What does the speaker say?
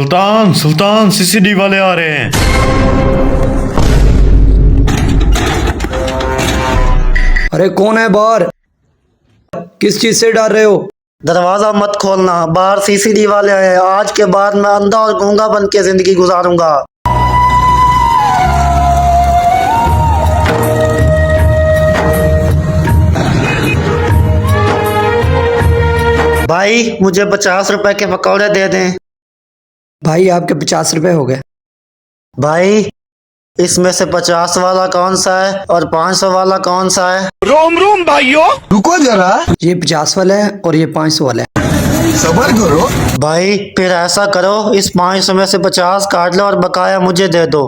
सुल्तान सुल्तान CCD वाले आ रहे हैं। अरे कौन है बाहर? किस चीज से डर रहे हो? दरवाजा मत खोलना, बाहर सीसीडी वाले आए हैं। आज के बाद मैं अंधा और गूंगा बन के जिंदगी गुजारूंगा। भाई मुझे 50 रुपए के पकौड़े दे दें। भाई आपके 50 रुपए हो गए। भाई इसमें से 50 वाला कौन सा है और 500 वाला कौन सा है? रोम रोम भाइयों, रुको जरा, ये 50 वाला है और ये 500 वाला है। सबर करो। भाई फिर ऐसा करो, इस 500 में से 50 काट लो और बकाया मुझे दे दो।